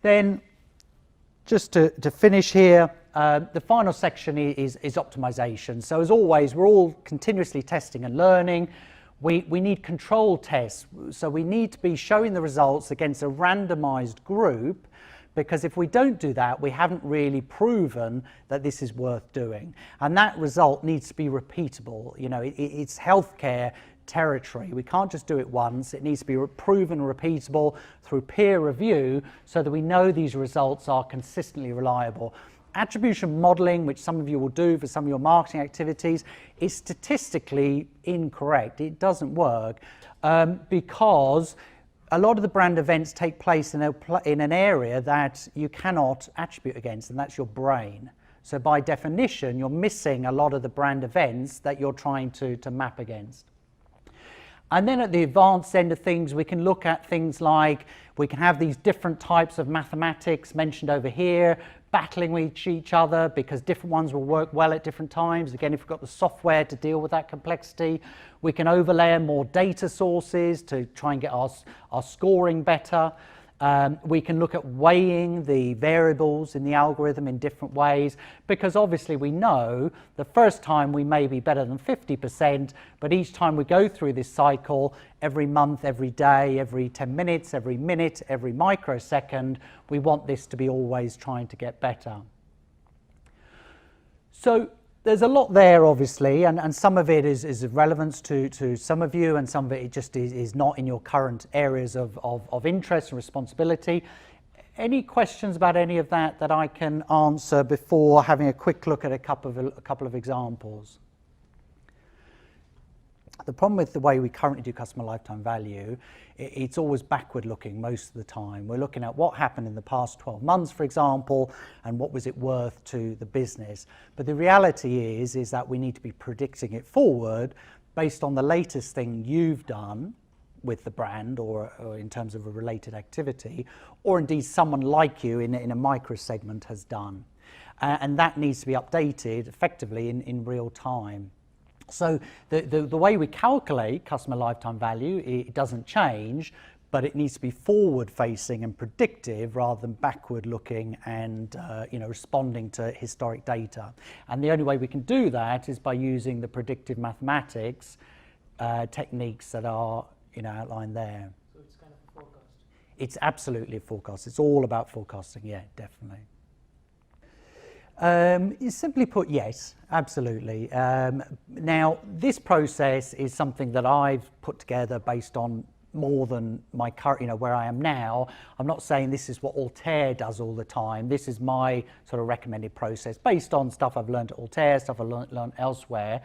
Then, just to finish here, the final section is optimization. So as always, we're all continuously testing and learning. We need control tests. So we need to be showing the results against a randomized group, because if we don't do that, we haven't really proven that this is worth doing. And that result needs to be repeatable. You know, it's healthcare territory. We can't just do it once. It needs to be proven and repeatable through peer review so that we know these results are consistently reliable. Attribution modeling, which some of you will do for some of your marketing activities, is statistically incorrect. It doesn't work because a lot of the brand events take place in an area that you cannot attribute against, and that's your brain. So by definition, you're missing a lot of the brand events that you're trying to map against. And then at the advanced end of things, we can look at things like, we can have these different types of mathematics mentioned over here, battling with each other because different ones will work well at different times. Again, if we've got the software to deal with that complexity, we can overlay more data sources to try and get our scoring better. We can look at weighing the variables in the algorithm in different ways, because obviously we know the first time we may be better than 50%, but each time we go through this cycle, every month, every day, every 10 minutes, every minute, every microsecond, we want this to be always trying to get better. So there's a lot there, obviously, and some of it is of relevance to some of you, and some of it just is not in your current areas of interest and responsibility. Any questions about any of that that I can answer before having a quick look at a couple of examples? The problem with the way we currently do customer lifetime value, it's always backward looking most of the time. We're looking at what happened in the past 12 months, for example, and what was it worth to the business. But the reality is that we need to be predicting it forward based on the latest thing you've done with the brand or in terms of a related activity, or indeed someone like you in a micro segment has done. And that needs to be updated effectively in real time. So the way we calculate customer lifetime value, it doesn't change, but it needs to be forward-facing and predictive rather than backward-looking and responding to historic data. And the only way we can do that is by using the predictive mathematics techniques that are outlined there. So it's kind of a forecast? It's absolutely a forecast. It's all about forecasting, yeah, definitely. Simply put, yes, absolutely. Now, this process is something that I've put together based on more than my current, where I am now. I'm not saying this is what Altair does all the time. This is my sort of recommended process based on stuff I've learned at Altair, stuff I've learned elsewhere.